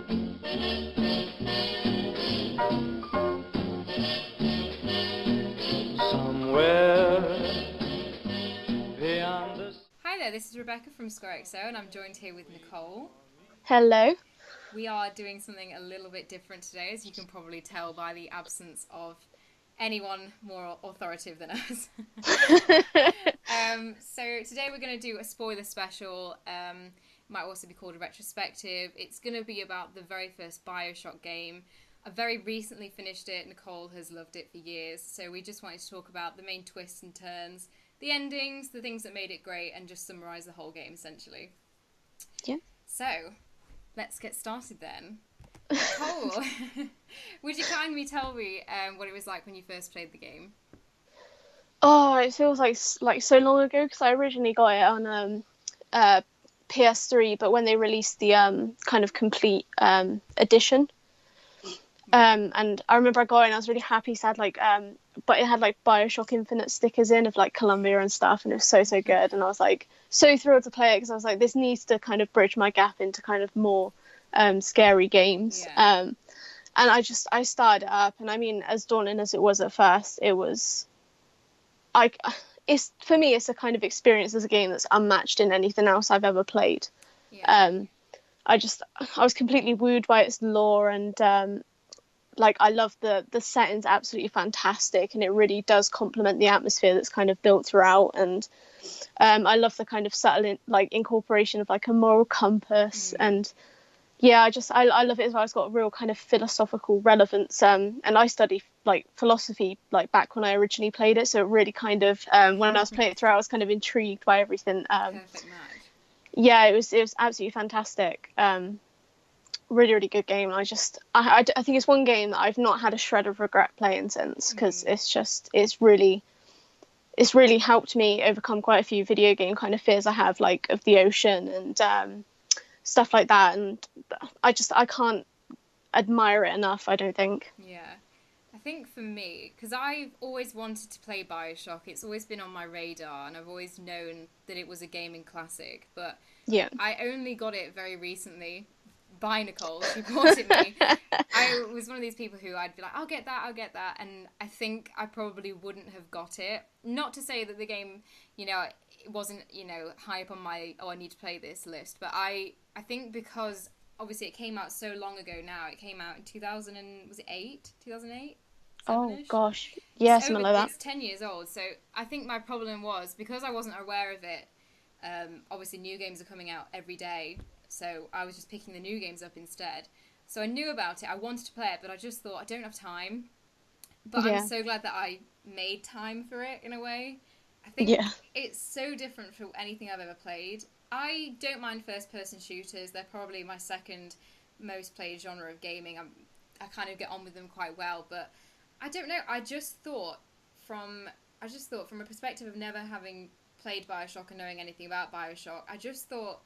Hi there, this is Rebecca from SquareXO and I'm joined here with Nicole. Hello. We are doing something a little bit different today, as you can probably tell by the absence of anyone more authoritative than us. So today we're going to do a spoiler special. Might also be called a retrospective. It's going to be about the very first Bioshock game. I very recently finished it. Nicole has loved it for years. So we just wanted to talk about the main twists and turns, the endings, the things that made it great, and just summarise the whole game essentially. Yeah. So let's get started then. Nicole, would you kindly tell me what it was like when you first played the game? Oh, it feels like so long ago because I originally got it on PS3, but when they released the kind of complete edition, and I remember I got it and I was really happy. So I had but it had like Bioshock Infinite stickers in of like Columbia and stuff, and it was so good. And I was like so thrilled to play it because I was like, this needs to kind of bridge my gap into kind of more scary games. Yeah. And I started it up, and I mean, as daunting as it was at first, it was I it's for me it's a kind of experience as a game that's unmatched in anything else I've ever played. Yeah. Um, I was completely wooed by its lore, and like I love the setting's absolutely fantastic, and it really does complement the atmosphere that's kind of built throughout. And I love the kind of subtle incorporation of like a moral compass. And yeah, I love it as well. It's got a real kind of philosophical relevance. And I studied like philosophy like back when I originally played it, so it really kind of when I was playing it through, I was kind of intrigued by everything. Perfect match. Yeah, it was absolutely fantastic. Really good game. And I think it's one game that I've not had a shred of regret playing since, because it's really helped me overcome quite a few video game kind of fears I have, like of the ocean and stuff like that. And I can't admire it enough, I don't think. Yeah. I think for me, because I've always wanted to play Bioshock, it's always been on my radar and I've always known that it was a gaming classic, but Yeah. I only got it very recently by Nicole. She bought it me. I was one of these people who I'd be like, I'll get that, and I think I probably wouldn't have got it. Not to say that the game, it wasn't, high up on my, oh, I need to play this list, but I think because obviously it came out so long ago now. It came out in 2000 and, was it 8? 2008? Oh 7-ish? gosh, yeah, something like that. It's 10 years old, so I think my problem was, because I wasn't aware of it, obviously new games are coming out every day, so I was just picking the new games up instead. So I knew about it, I wanted to play it, but I just thought, I don't have time. But I'm Yeah. so glad that I made time for it, in a way. I Yeah. think it's so different from anything I've ever played. I don't mind first-person shooters. They're probably my second most played genre of gaming. I kind of get on with them quite well, but I don't know. From I just thought from a perspective of never having played Bioshock and knowing anything about Bioshock, I just thought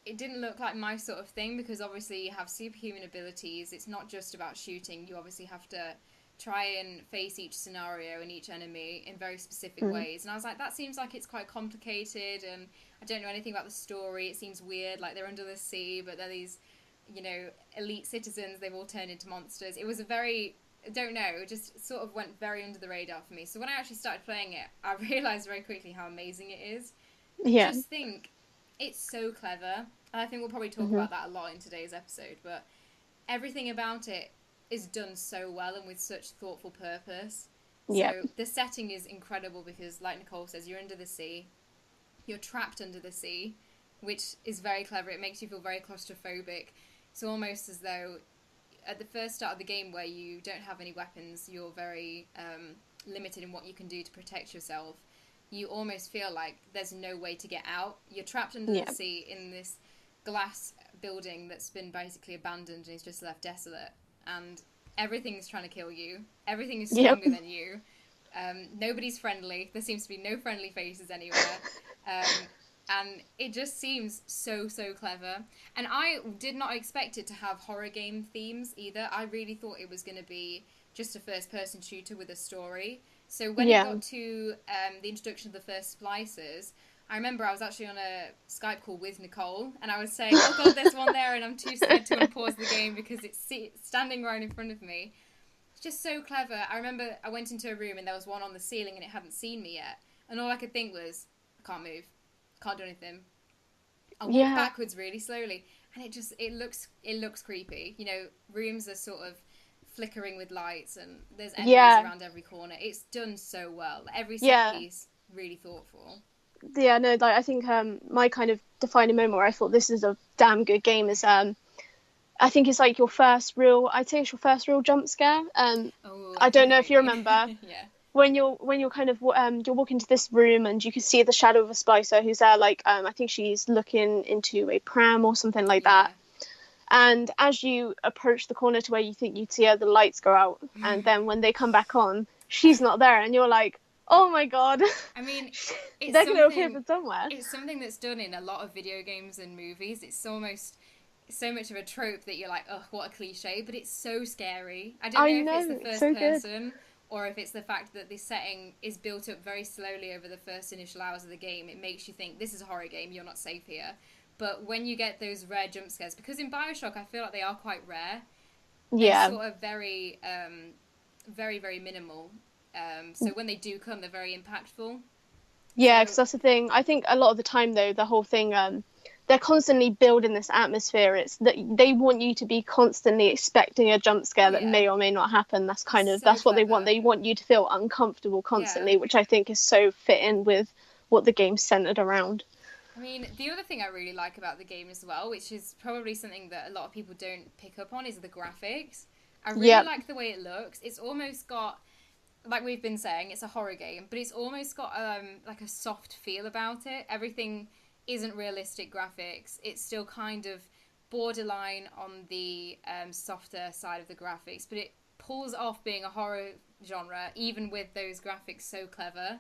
it didn't look like my sort of thing, because obviously you have superhuman abilities. It's not just about shooting. You obviously have to try and face each scenario and each enemy in very specific ways. And I was like, that seems like it's quite complicated, and I don't know anything about the story. It seems weird, like they're under the sea, but they're these, elite citizens. They've all turned into monsters. It was a very, I don't know, it just sort of went very under the radar for me. So when I actually started playing it, I realised very quickly how amazing it is. I Yeah. just think it's so clever. And I think we'll probably talk about that a lot in today's episode, but everything about it is done so well and with such thoughtful purpose. Yeah. So the setting is incredible because, like Nicole says, you're under the sea. You're trapped under the sea, which is very clever. It makes you feel very claustrophobic. It's almost as though at the first start of the game, where you don't have any weapons, you're very limited in what you can do to protect yourself. You almost feel like there's no way to get out. You're trapped under the sea in this glass building that's been basically abandoned and is just left desolate. And everything's trying to kill you. Everything is stronger than you. Nobody's friendly. There seems to be no friendly faces anywhere. And it just seems so clever. And I did not expect it to have horror game themes either. I really thought it was going to be just a first-person shooter with a story. So when it got to the introduction of the first splicers, I remember I was actually on a Skype call with Nicole, and I was saying, oh god, there's one there, and I'm too scared to unpause the game because it's standing right in front of me. It's just so clever. I remember I went into a room and there was one on the ceiling and it hadn't seen me yet. And all I could think was, I can't move. Can't do anything. I walk Yeah. backwards really slowly, and it looks creepy. You know, rooms are sort of flickering with lights, and there's enemies Yeah. around every corner. It's done so well. Every set Yeah. piece really thoughtful. Yeah, no, like I think my kind of defining moment where I thought this is a damn good game is I think it's like your first real, I'd say it's your first real jump scare. Oh, I I think don't I know know if what you you mean. remember Yeah. when you're kind of you're walking to this room and you can see the shadow of a splicer who's there, like I think she's looking into a pram or something like that. Yeah. And as you approach the corner to where you think you'd see her, the lights go out, and then when they come back on, she's not there, and you're like, oh my god. I mean, They're going to appear from somewhere. it's something that's done in a lot of video games and movies. It's almost so much of a trope that you're like, oh, what a cliche, but it's so scary. I don't I know if it's know, the it's first so good. person or if it's the fact that the setting is built up very slowly over the first initial hours of the game. It makes you think this is a horror game, you're not safe here. But when you get those rare jump scares, because in Bioshock I feel like they are quite rare, they're Yeah. sort of very, very, very minimal. So when they do come, they're very impactful. Yeah, So because that's the thing. I think a lot of the time, though, the whole thing, they're constantly building this atmosphere. It's that they want you to be constantly expecting a jump oh scare that yeah, may or may not happen. That's kind of so that's what they want. clever. They want you to feel uncomfortable Yeah. constantly, which I think is so fitting with what the game's centered around. I mean, the other thing I really like about the game as well, which is probably something that a lot of people don't pick up on, is the graphics. I really Yep. like the way it looks. It's almost got, like we've been saying, it's a horror game, but it's almost got like a soft feel about it. Everything isn't realistic graphics. It's still kind of borderline on the softer side of the graphics, but it pulls off being a horror genre, even with those graphics so clever.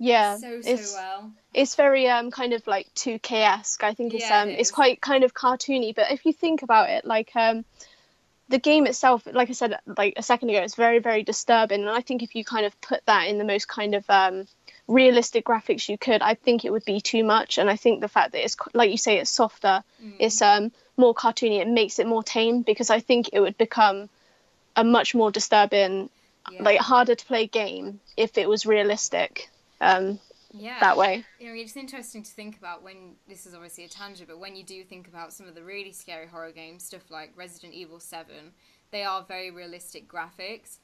Yeah, So well. it's very kind of like 2K-esque. I think Yeah, it it's is. quite kind of cartoony, but if you think about it, like the game itself, like I said like a second ago, it's very, very disturbing. And I think if you kind of put that in the most kind of realistic graphics you could, I think it would be too much. And I think the fact that it's, like you say, it's softer, Mm. it's more cartoony, it makes it more tame, because I think it would become a much more disturbing, like Yeah. harder to play game if it was realistic Yeah, that way. you know, it's interesting to think about when this is obviously a tangent, but when you do think about some of the really scary horror games, stuff like Resident Evil 7, they are very realistic graphics.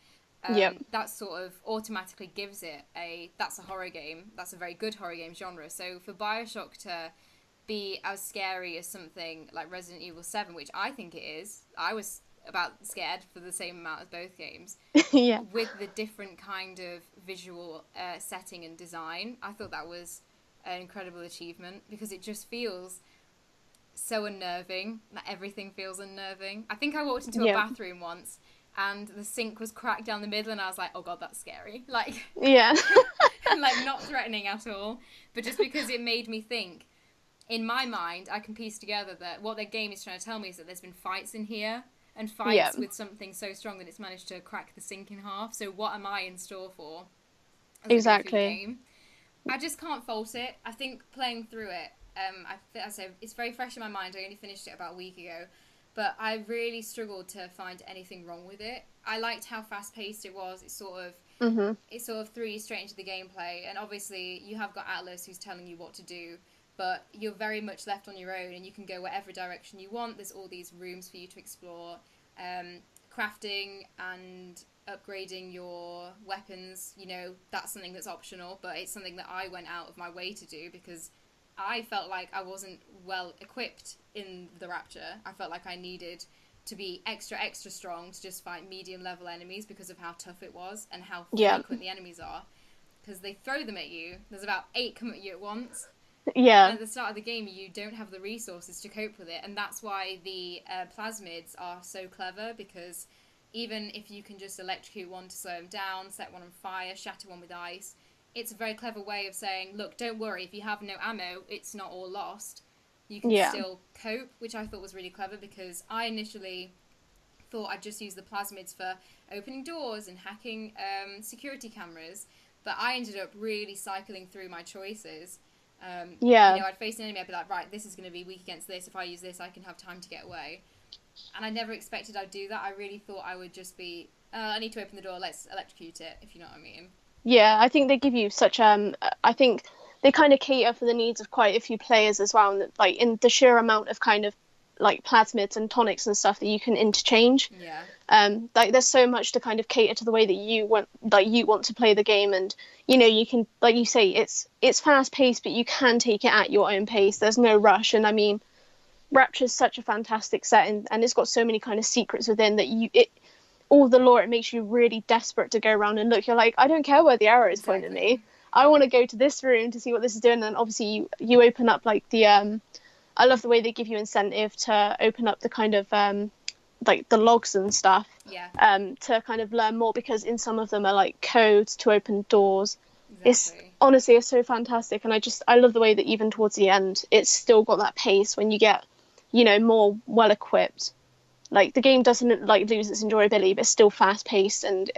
Yep. That sort of automatically gives it that's a horror game, that's a very good horror game genre. So for Bioshock to be as scary as something like Resident Evil 7, which I think it is, I was about scared for the same amount as both games, Yeah. with the different kind of visual setting and design. I thought that was an incredible achievement because it just feels so unnerving. That everything feels unnerving. I think I walked into a Yep. bathroom once and the sink was cracked down the middle and I was like, oh god, that's scary. Like, Yeah. like not threatening at all, but just because it made me think. In my mind, I can piece together that what their game is trying to tell me is that there's been fights in here, and Yeah. fights with something so strong that it's managed to crack the sink in half. So what am I in store for as I go through the Exactly. game? I just can't fault it. I think playing through it, I say it's very fresh in my mind. I only finished it about a week ago, but I really struggled to find anything wrong with it. I liked how fast paced it was. Mhm. It sort of threw you straight into the gameplay, and obviously you have got Atlas who's telling you what to do, but you're very much left on your own and you can go whatever direction you want. There's all these rooms for you to explore. Crafting and upgrading your weapons, you know, that's something that's optional, but it's something that I went out of my way to do because I felt like I wasn't well equipped in the Rapture. I felt like I needed to be extra, extra strong to just fight medium level enemies because of how tough it was and how Yeah. frequent the enemies are. Because they throw them at you. There's about 8 come at you at once. And Yeah. at the start of the game, you don't have the resources to cope with it, and that's why the plasmids are so clever. Because even if you can just electrocute one to slow them down, set one on fire, shatter one with ice, it's a very clever way of saying, look, don't worry, if you have no ammo, it's not all lost. You can Yeah. still cope, which I thought was really clever because I initially thought I'd just use the plasmids for opening doors and hacking security cameras, but I ended up really cycling through my choices Yeah. I'd face an enemy, I'd be like, right, this is going to be weak against this. If I use this, I can have time to get away. And I never expected I'd do that. I really thought I would just be, I need to open the door, let's electrocute it, if you know what I mean. Yeah, I think they give you such I think they kind of cater for the needs of quite a few players as well, and like in the sheer amount of kind of like plasmids and tonics and stuff that you can interchange. Yeah. Like there's so much to kind of cater to the way that you want to play the game, and you can, like you say, it's fast paced, but you can take it at your own pace. There's no rush, and I mean, Rapture's such a fantastic setting, and it's got so many kind of secrets within that all the lore, it makes you really desperate to go around and look. You're like, I don't care where the arrow is pointing me. I want to go to this room to see what this is doing. And obviously you open up like the I love the way they give you incentive to open up the kind of like the logs and stuff. Yeah. To kind of learn more, because in some of them are like codes to open doors. Exactly. It's so fantastic, and I love the way that even towards the end it's still got that pace when you get more well equipped. Like the game doesn't like lose its enjoyability, but it's still fast paced, and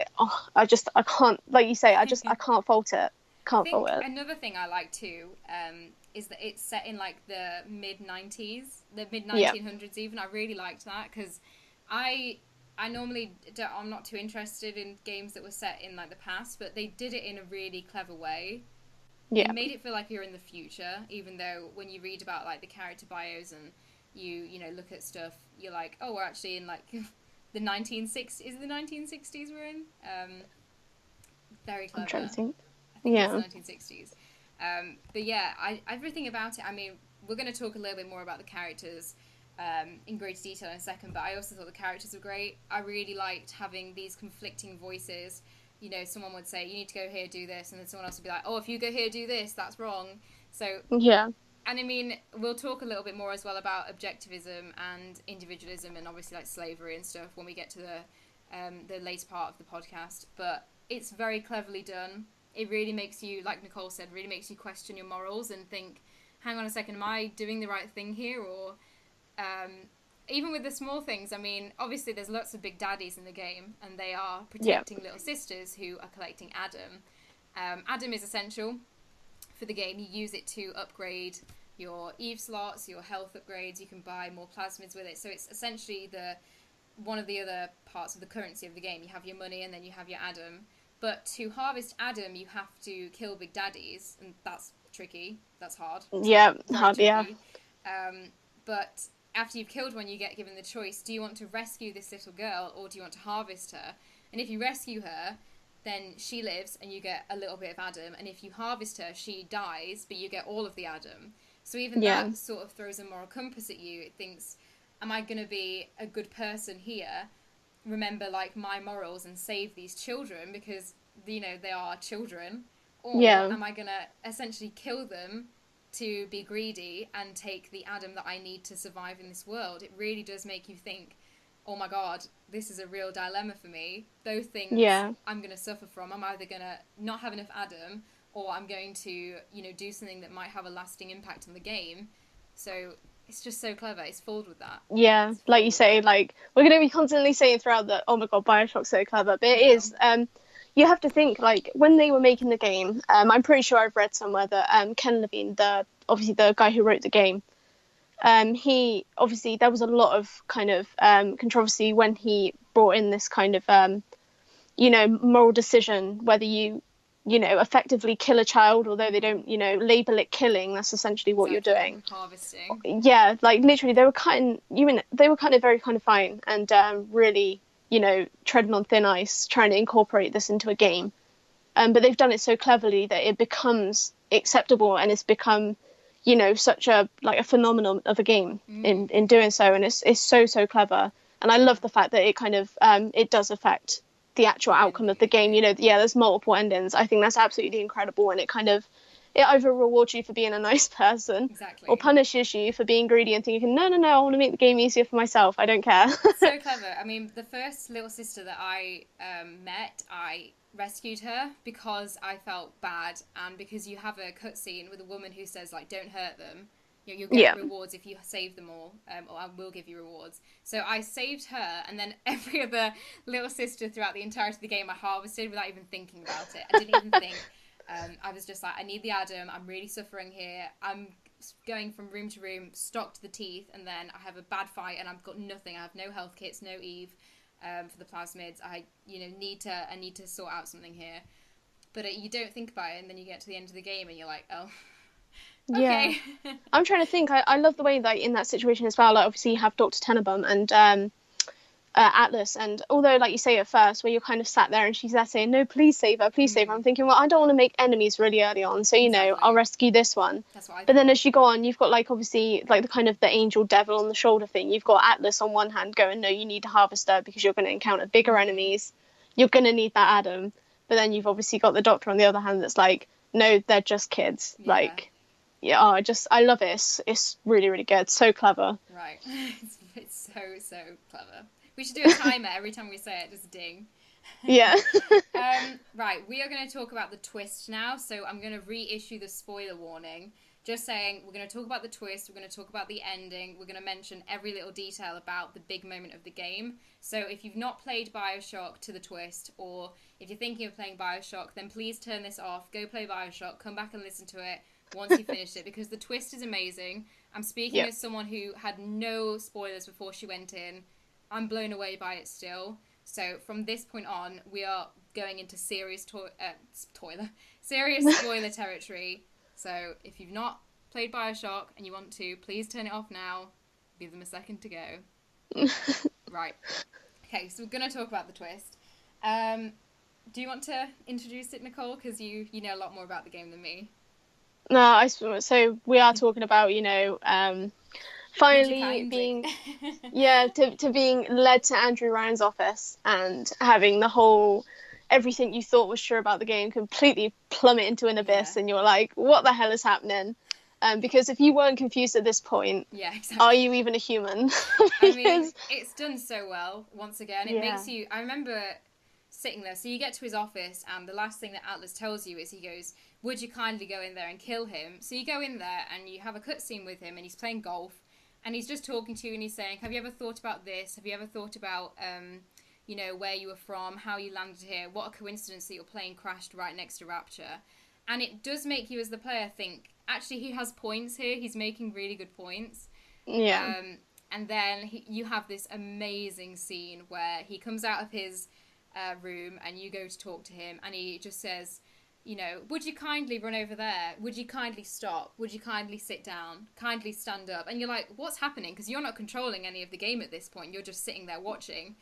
I can't, like you say, I can't fault it. Can't fault it. Another thing I like too is that it's set in like the mid 90s, the mid 1900s even. I really liked that because I normally I'm not too interested in games that were set in like the past, but they did it in a really clever way. Yeah. It made it feel like you're in the future, even though when you read about like the character bios and you look at stuff, you're like, oh, we're actually in like the 1960s. Is it the 1960s we're in? Very clever. I'm trying to think. I think it's the 1960s. But yeah, everything about it. I mean, we're going to talk a little bit more about the characters in greater detail in a second. But I also thought the characters were great. I really liked having these conflicting voices. Someone would say, you need to go here, do this, and then someone else would be like, oh, if you go here, do this, that's wrong. So yeah. And I mean, we'll talk a little bit more as well about objectivism and individualism and obviously like slavery and stuff when we get to the later part of the podcast. But it's very cleverly done. It really makes you, like Nicole said, really makes you question your morals and think, hang on a second, am I doing the right thing here? Or even with the small things, I mean, obviously there's lots of big daddies in the game and they are protecting little sisters who are collecting Adam. Adam is essential for the game. You use it to upgrade your Eve slots, your health upgrades. You can buy more plasmids with it. So it's essentially one of the other parts of the currency of the game. You have your money and then you have your Adam. But to harvest Adam, you have to kill big daddies, and that's tricky. That's hard. Yeah, hard. Tricky. Yeah. But after you've killed one, you get given the choice: do you want to rescue this little girl, or do you want to harvest her? And if you rescue her, then she lives and you get a little bit of Adam. And if you harvest her, she dies, but you get all of the Adam. So even that sort of throws a moral compass at you. It thinks, am I going to be a good person here? Remember, like, my morals and save these children because, they are children? Or am I going to essentially kill them to be greedy and take the Adam that I need to survive in this world? It really does make you think, oh my god, this is a real dilemma for me. Those things I'm going to suffer from. I'm either going to not have enough Adam, or I'm going to, do something that might have a lasting impact on the game. So it's just so clever. It's filled with that. Yeah, like you say, like, we're going to be constantly saying throughout that, oh my god, Bioshock's so clever. But it is, you have to think, like, when they were making the game, I'm pretty sure I've read somewhere that Ken Levine, obviously the guy who wrote the game, he, obviously, there was a lot of kind of controversy when he brought in this kind of, moral decision, whether you effectively kill a child, although they don't, label it killing. That's essentially what you're doing. Harvesting. Yeah, like literally, they were kind of very kind of fine and really, treading on thin ice, trying to incorporate this into a game. But they've done it so cleverly that it becomes acceptable, and it's become, such a phenomenon of a game in doing so, and it's so clever. And I love the fact that it kind of it does affect the actual outcome of the game. There's multiple endings. I think that's absolutely incredible, and it either rewards you for being a nice person, or punishes you for being greedy and thinking, no, I want to make the game easier for myself. I don't care. So clever. I mean, the first little sister that I met, I rescued her because I felt bad, and because you have a cutscene with a woman who says, like, don't hurt them. You'll get rewards if you save them all, or I will give you rewards. So I saved her, and then every other little sister throughout the entirety of the game I harvested without even thinking about it. I didn't even think, I was just like, I need the Adam. I'm really suffering here. I'm going from room to room, stocked to the teeth, and then I have a bad fight, and I've got nothing. I have no health kits, no Eve for the plasmids. I need to sort out something here. But you don't think about it, and then you get to the end of the game, and you're like, oh, okay. Yeah. I'm trying to think. I love the way that in that situation as well. Like, obviously, you have Dr. Tenenbaum and Atlas, and although, like you say at first, where you're kind of sat there and she's there saying, "No, please save her, please save her." I'm thinking, well, I don't want to make enemies really early on, so Exactly. I'll rescue this one. That's what I But then thought. as you go on, you've got like obviously like the kind of the angel devil on the shoulder thing. You've got Atlas on one hand going, "No, you need a harvester because you're going to encounter bigger enemies. You're going to need that Adam." But then you've obviously got the Doctor on the other hand that's like, "No, they're just kids." Yeah. Like, yeah, I love it. It's really, really good. So clever. Right. It's so clever. We should do a timer every time we say it, just ding. Yeah. Right, we are going to talk about the twist now, so I'm going to reissue the spoiler warning. Just saying, we're going to talk about the twist, we're going to talk about the ending, we're going to mention every little detail about the big moment of the game. So if you've not played Bioshock to the twist, or if you're thinking of playing Bioshock, then please turn this off, go play Bioshock, come back and listen to it once you finish it, because the twist is amazing. I'm speaking as someone who had no spoilers before she went in. I'm blown away by it still. So from this point on, we are going into serious serious spoiler territory. So if you've not played Bioshock and you want to, please turn it off now. Give them a second to go. Right. Okay, so we're going to talk about the twist. Do you want to introduce it, Nicole? Because you know a lot more about the game than me. No, so we are talking about, finally being to being led to Andrew Ryan's office and having the whole everything you thought was true about the game completely plummet into an abyss, and you're like, what the hell is happening? Because if you weren't confused at this point, exactly. Are you even a human? I mean, it's done so well. Once again, it makes you. I remember sitting there. So you get to his office, and the last thing that Atlas tells you is he goes, "Would you kindly go in there and kill him?" So you go in there, and you have a cutscene with him, and he's playing golf. And he's just talking to you, and he's saying, "Have you ever thought about this? Have you ever thought about, where you were from, how you landed here? What a coincidence that your plane crashed right next to Rapture." And it does make you, as the player, think, actually, he has points here. He's making really good points. Yeah. And then you have this amazing scene where he comes out of his room, and you go to talk to him, and he just says, "Would you kindly run over there? Would you kindly stop? Would you kindly sit down? Kindly stand up?" And you're like, what's happening? Because you're not controlling any of the game at this point. You're just sitting there watching.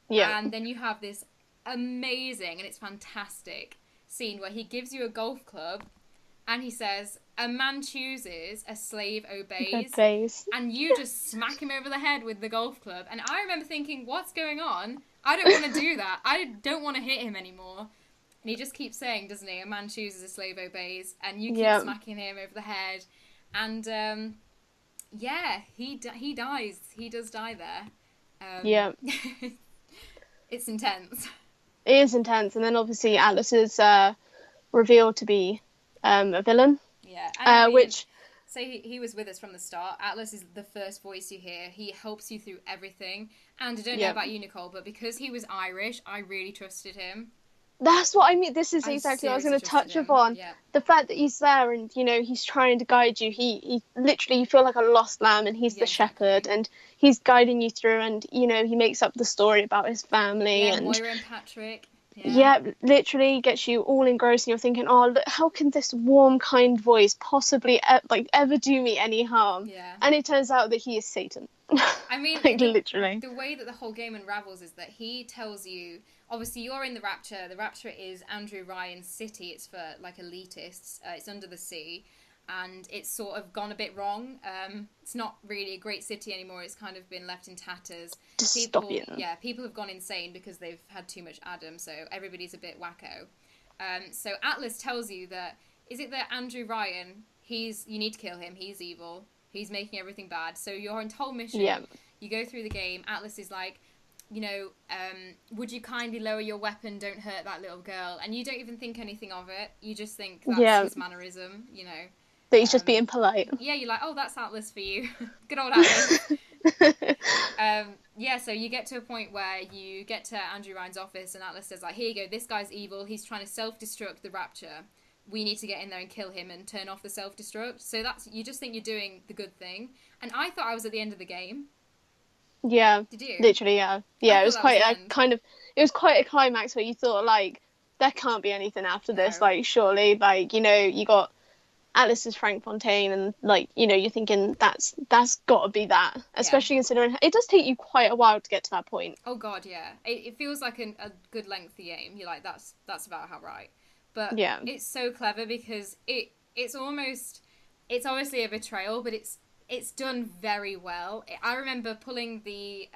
Yeah. And then you have this amazing, and it's fantastic, scene where he gives you a golf club, and he says, "A man chooses, a slave obeys." And you just smack him over the head with the golf club. And I remember thinking, what's going on? I don't want to do that. I don't want to hit him anymore. And he just keeps saying, doesn't he? "A man chooses, a slave obeys." And you keep smacking him over the head. And, he dies. He does die there. It's intense. It is intense. And then obviously Atlas is revealed to be a villain. Yeah. And so he was with us from the start. Atlas is the first voice you hear. He helps you through everything. And I don't know about you, Nicole, but because he was Irish, I really trusted him. That's what I mean. This is exactly what I was going to touch upon. Yeah. The fact that he's there and, he's trying to guide you. He literally, you feel like a lost lamb, and he's the shepherd, and he's guiding you through, and, he makes up the story about his family. Yeah, and Moira and Patrick. Yeah, literally gets you all engrossed, and you're thinking, oh, look, how can this warm, kind voice possibly ever do me any harm? Yeah. And it turns out that he is Satan. I mean, literally. The way that the whole game unravels is that he tells you, obviously you're in the Rapture. The Rapture is Andrew Ryan's city. It's for, elitists. It's under the sea. And it's sort of gone a bit wrong. It's not really a great city anymore. It's kind of been left in tatters. Dystopian. People have gone insane because they've had too much Adam, so everybody's a bit wacko. So Atlas tells you that, is it that Andrew Ryan, you need to kill him, he's evil, he's making everything bad. So your whole mission, you go through the game, Atlas is like, would you kindly lower your weapon, don't hurt that little girl. And you don't even think anything of it. You just think that's his mannerism, That he's just being polite. Yeah, you're like, oh, that's Atlas for you. Good old Atlas. So you get to a point where you get to Andrew Ryan's office, and Atlas says, here you go, this guy's evil. He's trying to self-destruct the Rapture. we need to get in there and kill him and turn off the self-destruct. So that's, you just think you're doing the good thing. And I thought I was at the end of the game. Yeah. Did you? Literally, yeah. Yeah, it was quite a kind of, it was quite a climax where you thought, like, there can't be anything after this, like, surely, like, you know, you got Atlas's Frank Fontaine, and, like, you know, you're thinking that's got to be that, especially considering it does take you quite a while to get to that point. Oh god, yeah. It feels like a good lengthy game. You're like, that's about how right. But yeah, it's so clever because it's obviously a betrayal, but it's done very well. I remember putting the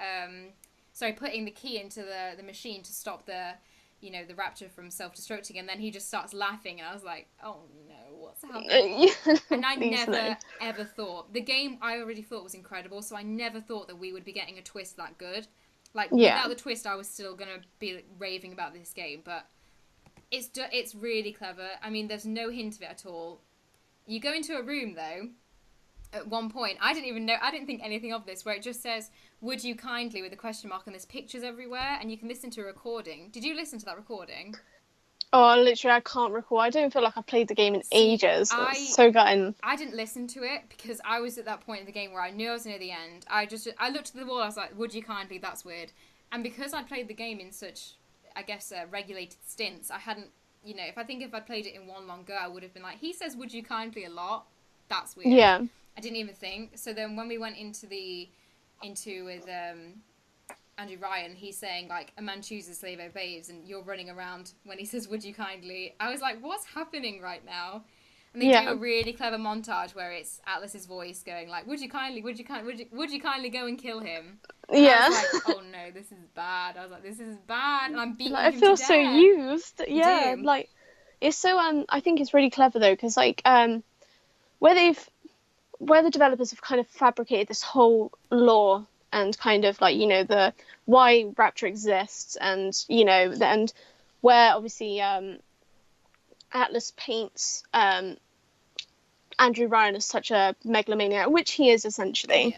key into the machine to stop the raptor from self-destructing, and then he just starts laughing, and I was like, oh no, what's happening? And I never ever thought, the game I already thought was incredible, so I never thought that we would be getting a twist that good. Like, without the twist, I was still gonna be raving about this game, but it's really clever. I mean, there's no hint of it at all. You go into a room, though, at one point, I didn't think anything of this, where it just says, would you kindly, with a question mark, and there's pictures everywhere, and you can listen to a recording. Did you listen to that recording? Oh, literally, I can't recall. I don't feel like I've played the game in ages. It's so gutting. I didn't listen to it because I was at that point in the game where I knew I was near the end. I looked at the wall, I was like, would you kindly, that's weird. And because I played the game in such, I guess, regulated stints, I hadn't, you know, if I played it in one long go, I would have been like, he says would you kindly a lot. That's weird. Yeah. I didn't even think. So then when we went into with Andrew Ryan, he's saying, like, a man chooses, slave obeys, and you're running around when he says, would you kindly? I was like, what's happening right now? And they do a really clever montage where it's Atlas's voice going, like, would you kindly go and kill him? And I was like, oh no, this is bad. I was like, this is bad, and I'm beating him to death. I feel so used. Yeah, like, it's so, I think it's really clever, though, because, like, where the developers have kind of fabricated this whole lore and kind of, like, you know, the why Rapture exists, and, you know, and where obviously Atlas paints Andrew Ryan as such a megalomaniac, which he is essentially.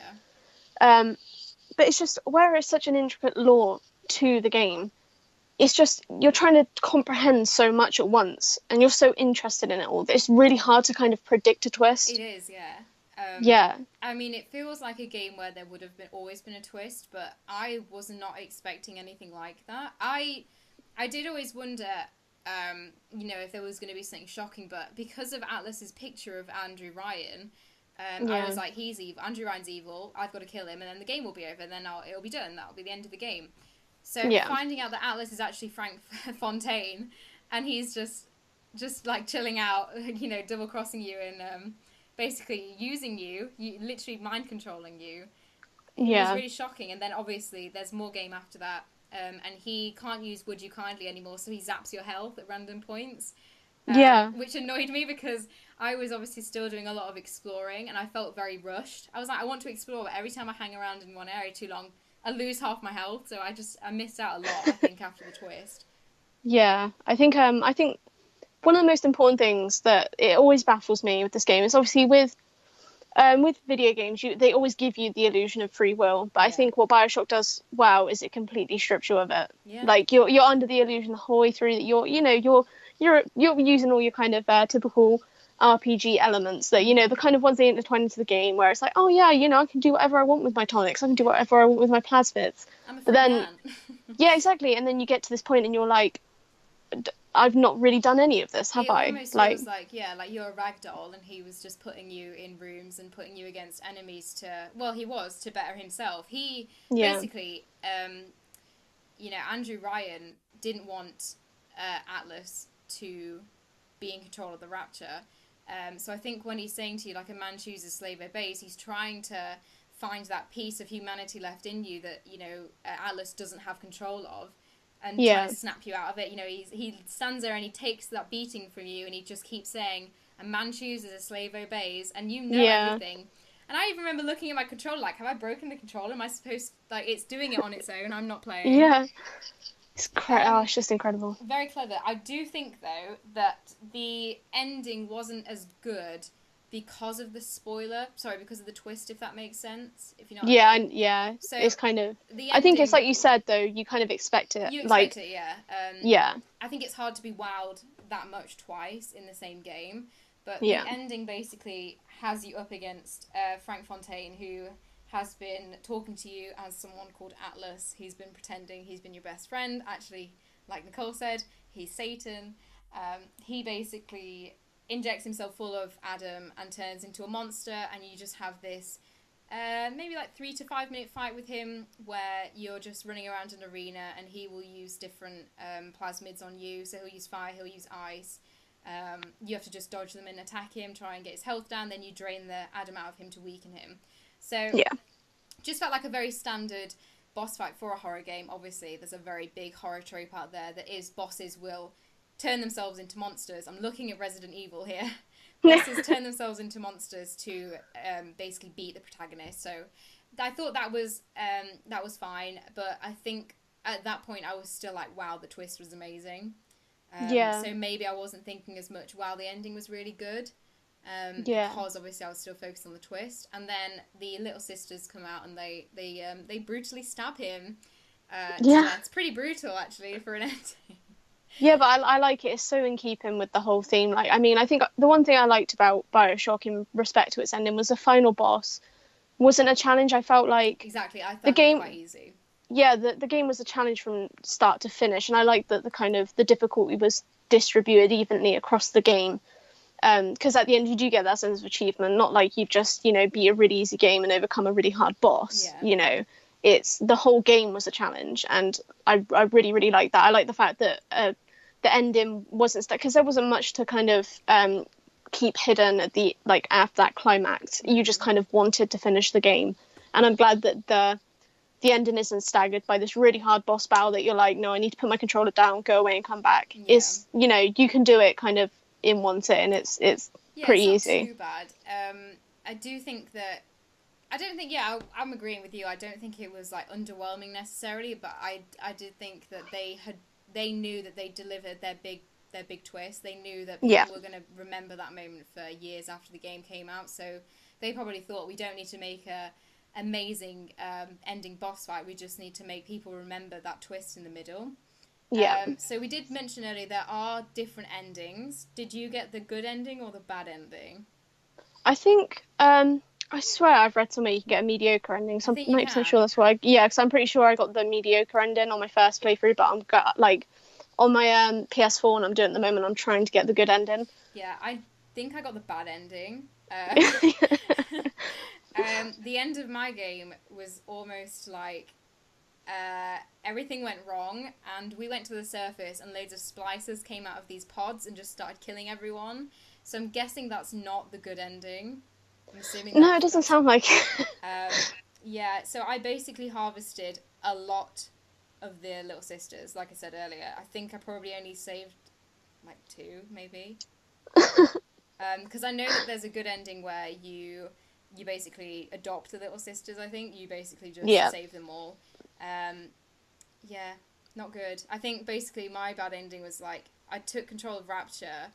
Yeah. But it's just where it's such an intricate lore to the game. It's just, you're trying to comprehend so much at once, and you're so interested in it all that it's really hard to kind of predict a twist. It is, yeah. Yeah. I mean, it feels like a game where there would have always been a twist, but I was not expecting anything like that. I did always wonder, you know, if there was going to be something shocking, but because of Atlas's picture of Andrew Ryan, I was like, he's evil. Andrew Ryan's evil. I've got to kill him, and then the game will be over. And then it'll be done. That'll be the end of the game. So finding out that Atlas is actually Frank Fontaine, and he's just like chilling out, you know, double crossing you and basically using you literally mind controlling you. It was really shocking. And then obviously there's more game after that, and he can't use would you kindly anymore, so he zaps your health at random points. Which annoyed me because I was obviously still doing a lot of exploring, and I felt very rushed. I was like, I want to explore, but every time I hang around in one area too long, I lose half my health, so I missed out a lot, I think, after the twist. Yeah, I think one of the most important things that it always baffles me with this game is obviously with video games, they always give you the illusion of free will, but I think what Bioshock does well is it completely strips you of it. Yeah. Like, you're under the illusion the whole way through that you're using all your kind of typical RPG elements that, you know, the kind of ones they intertwine into the game where it's like, oh yeah, you know, I can do whatever I want with my tonics, I can do whatever I want with my plasmids. But then yeah, exactly, and then you get to this point and you're like, I've not really done any of this, have I? It almost feels like you're a ragdoll, and he was just putting you in rooms and putting you against enemies to better himself. He basically, you know, Andrew Ryan didn't want Atlas to be in control of the Rapture. So I think when he's saying to you, like, a man chooses, slave obeys, he's trying to find that piece of humanity left in you that, you know, Atlas doesn't have control of, and trying to snap you out of it. You know, he stands there and he takes that beating from you, and he just keeps saying, a man chooses, a slave obeys, and you know everything. And I even remember looking at my controller, like, have I broken the controller? Am I supposed, like, it's doing it on its own, I'm not playing. Yeah. It's it's just incredible. Very clever. I do think, though, that the ending wasn't as good because of the twist, if that makes sense. If you know what I mean. Yeah. So it's kind of, I think it's like you said, though, you kind of expect it. You expect it, yeah. Yeah. I think it's hard to be wowed that much twice in the same game. But Yeah. the ending basically has you up against Frank Fontaine, who has been talking to you as someone called Atlas. He's been pretending he's been your best friend. Actually, like Nicole said, he's Satan. He basically injects himself full of Adam and turns into a monster, and you just have this maybe like 3 to 5 minute fight with him where you're just running around an arena, and he will use different plasmids on you. So he'll use fire, he'll use ice. You have to just dodge them and attack him, try and get his health down, then you drain the Adam out of him to weaken him. So Yeah. just felt like a very standard boss fight for a horror game. Obviously, there's a very big horror trope out there that is bosses will turn themselves into monsters. I'm looking at Resident Evil here. Bosses turn themselves into monsters to basically beat the protagonist. So I thought that was fine, but I think at that point I was still like, wow, the twist was amazing. So maybe I wasn't thinking as much, wow, the ending was really good. Because obviously I was still focused on the twist. And then the little sisters come out and they brutally stab him. It's pretty brutal, actually, for an ending. Yeah, but I like it. It's so in keeping with the whole theme. Like, I mean, I think the one thing I liked about Bioshock in respect to its ending was the final boss wasn't a challenge. I felt like exactly. I found the game it quite easy. Yeah, the game was a challenge from start to finish, and I liked that the kind of the difficulty was distributed evenly across the game. Because at the end you do get that sense of achievement, not like you've just beat a really easy game and overcome a really hard boss. It's the whole game was a challenge, and I really really like that. I like the fact that the ending wasn't stuck, because there wasn't much to kind of keep hidden at the after that climax. You just kind of wanted to finish the game, and I'm glad that the ending isn't staggered by this really hard boss battle that you're like, no, I need to put my controller down, go away and come back. It's you can do it kind of in one sitting. It's pretty easy. It's not too bad. I do think that I'm agreeing with you. I don't think it was like underwhelming necessarily, but I did think that they knew that they delivered their big twist. They knew that people were going to remember that moment for years after the game came out. So they probably thought, we don't need to make a amazing ending boss fight. We just need to make people remember that twist in the middle. So we did mention earlier there are different endings. Did you get the good ending or the bad ending? I think I swear I've read somewhere you can get a mediocre ending, so I'm 90% sure that's why. Because I'm pretty sure I got the mediocre ending on my first playthrough, but I'm on my PS4 and I'm doing it at the moment, I'm trying to get the good ending. Yeah, I think I got the bad ending. The end of my game was almost like everything went wrong, and we went to the surface and loads of splicers came out of these pods and just started killing everyone. So I'm guessing that's not the good ending. I'm assuming no, it doesn't sound like it. So I basically harvested a lot of the little sisters, like I said earlier. I think I probably only saved like 2, maybe. Because I know that there's a good ending where you basically adopt the little sisters, I think. You basically just save them all. Not good. I think basically my bad ending was like, I took control of Rapture,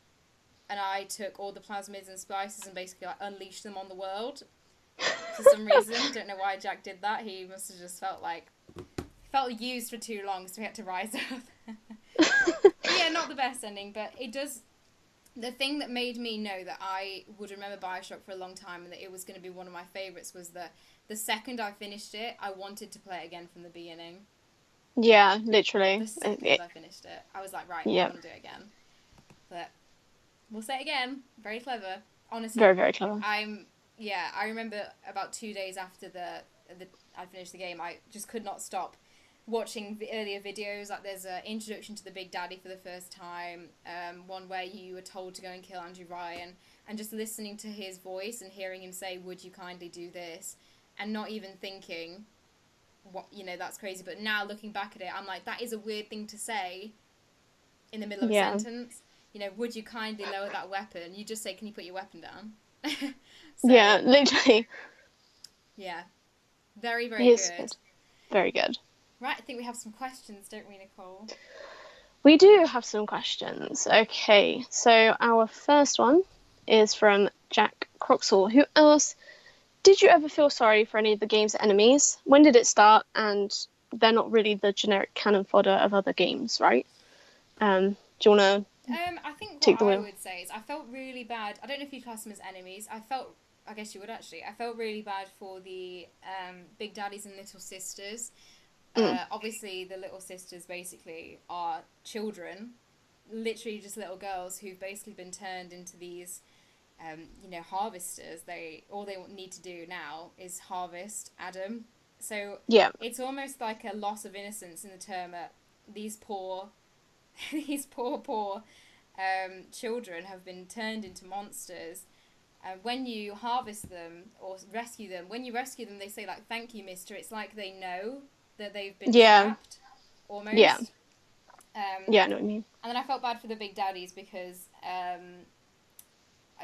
and I took all the plasmids and spices and basically unleashed them on the world. For some reason, don't know why Jack did that. He must have just felt used for too long, so he had to rise up. Not the best ending, but it does. The thing that made me know that I would remember Bioshock for a long time and that it was going to be one of my favourites was the second I finished it, I wanted to play it again from the beginning. Yeah, literally. The second I finished it, I was like, right, I want to do it again. But we'll say it again. Very clever. Honestly. Very, very clever. I remember about 2 days after I finished the game, I just could not stop watching the earlier videos. Like, there's an introduction to the Big Daddy for the first time, one where you were told to go and kill Andrew Ryan, and just listening to his voice and hearing him say, would you kindly do this, and not even thinking, that's crazy. But now looking back at it, I'm like, that is a weird thing to say in the middle of a sentence. Would you kindly lower that weapon? You just say, can you put your weapon down? Yeah, literally. Yeah. Very, very good. Very good. Right, I think we have some questions, don't we, Nicole? We do have some questions. Okay, so our first one is from Jack Croxall, who asks, did you ever feel sorry for any of the game's enemies? When did it start? And they're not really the generic cannon fodder of other games, right? Do you want to... I think take the I wheel. would say is I felt really bad. I don't know if you class them as enemies. I guess you would actually. I felt really bad for the big daddies and little sisters. Obviously, the little sisters basically are children, literally just little girls who've basically been turned into these, harvesters. All they need to do now is harvest Adam. So Yeah. it's almost like a loss of innocence in the term that these poor, these poor children have been turned into monsters. When you harvest them or rescue them, when you rescue them, they say like, "Thank you, Mister." It's like they know that they've been Yeah. trapped, almost. Yeah. Um, Yeah, I know what you mean. and then I felt bad for the big daddies because I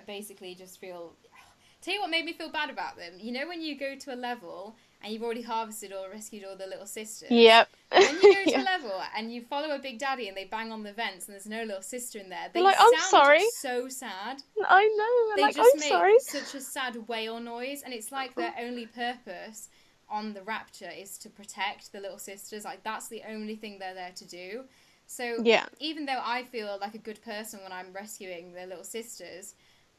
basically just feel. Tell you what made me feel bad about them. You know when you go to a level and you've already harvested or rescued all the little sisters? Yep. When you go to Yeah. a level and you follow a big daddy and they bang on the vents and there's no little sister in there, they Like, I'm sound sorry. so sad. I know. They Like, just I'm make sorry. such a sad wail noise, and it's like their only purpose on the Rapture is to protect the little sisters. Like, that's the only thing they're there to do. So Yeah. even though I feel like a good person when I'm rescuing the little sisters,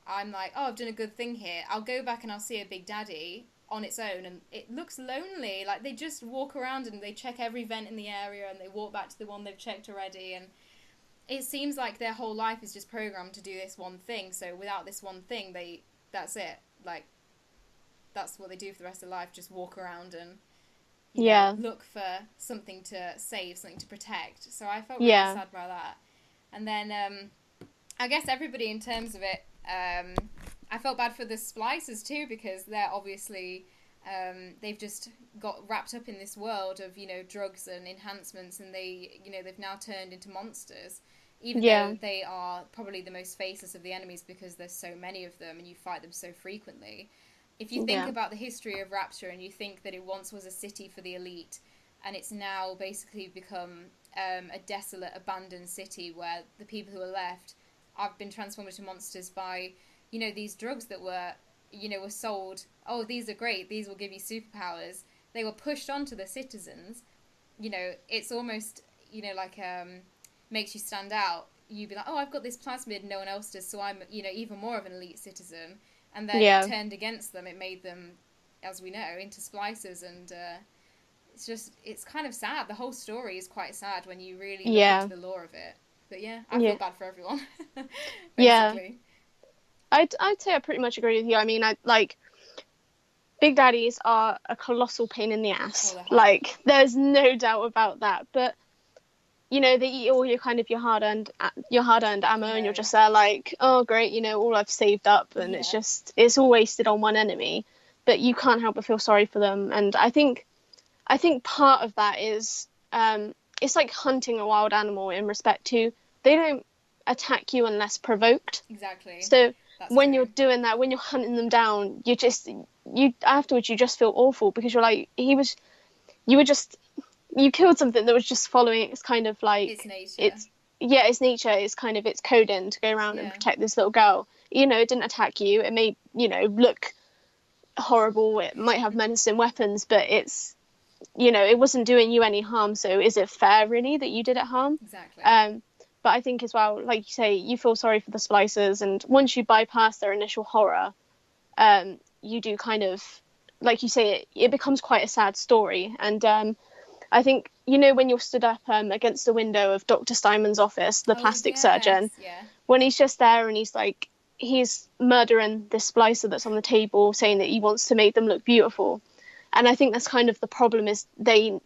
I'm like, oh, I've done a good thing here. I'll go back and I'll see a big daddy on its own, and it looks lonely. Like, they just walk around and they check every vent in the area, and they walk back to the one they've checked already, and it seems like their whole life is just programmed to do this one thing. So without this one thing, that's it. Like, that's what they do for the rest of their life, just walk around and look for something to save, something to protect. So I felt really sad by that. And then I guess everybody in terms of it, I felt bad for the splicers too, because they're obviously they've just got wrapped up in this world of drugs and enhancements, and they've now turned into monsters, even though they are probably the most faceless of the enemies because there's so many of them and you fight them so frequently. If you think about the history of Rapture and you think that it once was a city for the elite and it's now basically become a desolate, abandoned city where the people who are left have been transformed into monsters by, these drugs that were sold. Oh, these are great. These will give you superpowers. They were pushed onto the citizens. It's almost, like makes you stand out. You'd be like, oh, I've got this plasmid no one else does, so I'm, even more of an elite citizen. And then it turned against them. It made them, as we know, into splicers, and it's kind of sad. The whole story is quite sad when you really look into the lore of it. But I feel bad for everyone. Basically. I'd say I pretty much agree with you. I mean, big daddies are a colossal pain in the ass. Like, there's no doubt about that. But they eat all your your hard-earned ammo, and you're just there like, oh great, all I've saved up, and it's all wasted on one enemy. But you can't help but feel sorry for them. And I think part of that is it's like hunting a wild animal in respect to they don't attack you unless provoked. Exactly. So when you're doing that, when you're hunting them down, afterwards you just feel awful because you're like, you killed something that was just following its kind of like its nature. Its nature is kind of its coding to go around and protect this little girl. It didn't attack you. It may look horrible. It might have menacing weapons, but it's it wasn't doing you any harm. So is it fair really that you did it harm? Exactly. But I think as well, like you say, you feel sorry for the splicers, and once you bypass their initial horror, you do kind of, like you say, it becomes quite a sad story. And I think, when you're stood up against the window of Dr. Steinman's office, the plastic surgeon, when he's just there and he's murdering this splicer that's on the table, saying that he wants to make them look beautiful. And I think that's kind of the problem, is they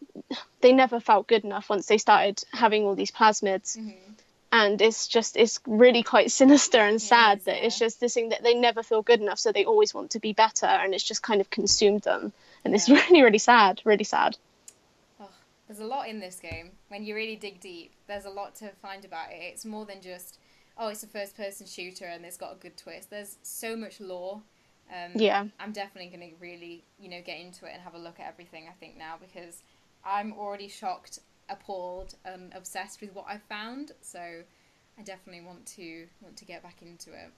never felt good enough once they started having all these plasmids. Mm-hmm. And it's really quite sinister and sad that it's just this thing that they never feel good enough, so they always want to be better, and it's just kind of consumed them. And it's really, really sad, really sad. Oh, there's a lot in this game. When you really dig deep, there's a lot to find about it. It's more than just, oh, it's a first-person shooter and it's got a good twist. There's so much lore. I'm definitely going to really, get into it and have a look at everything, I think, now, because I'm already shocked, appalled, obsessed with what I found. So I definitely want to get back into it.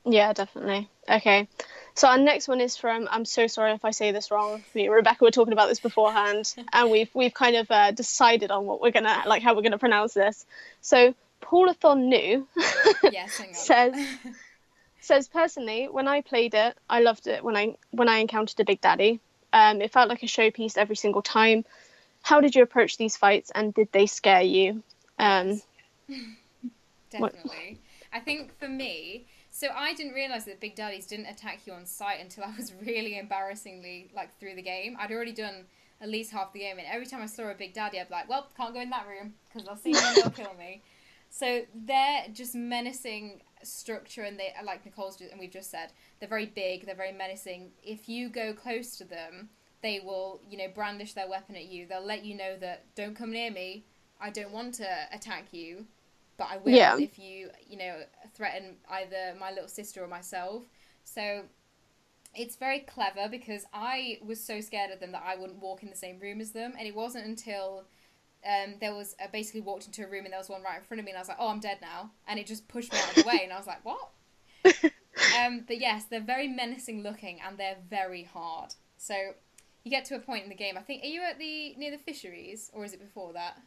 Yeah, definitely. Okay, so our next one is from, I'm so sorry if I say this wrong. Me and Rebecca were talking about this beforehand, and we've kind of decided on what we're gonna, like, how we're gonna pronounce this. So Paulathon New Yes, hang says on. says personally, when I played it, I loved it when I encountered a big daddy. It felt like a showpiece every single time. How did you approach these fights, and did they scare you? Yes. What? Definitely. I think for me, so I didn't realise that big daddies didn't attack you on sight until I was really embarrassingly like through the game. I'd already done at least half the game, and every time I saw a big daddy, I'd be like, well, can't go in that room because they'll see me and they'll kill me. So they're just menacing structure, and they, like Nicole's and we've just said, they're very big, they're very menacing. If you go close to them, they will, brandish their weapon at you. They'll let you know that don't come near me. I don't want to attack you, but I will Yeah, if you, threaten either my little sister or myself. So it's very clever because I was so scared of them that I wouldn't walk in the same room as them, and it wasn't until there was basically walked into a room and there was one right in front of me, and I was like, oh, I'm dead now, and it just pushed me out of the way, and I was like, what? But yes, they're very menacing looking and they're very hard. So you get to a point in the game. I think, are you at near the fisheries, or is it before that,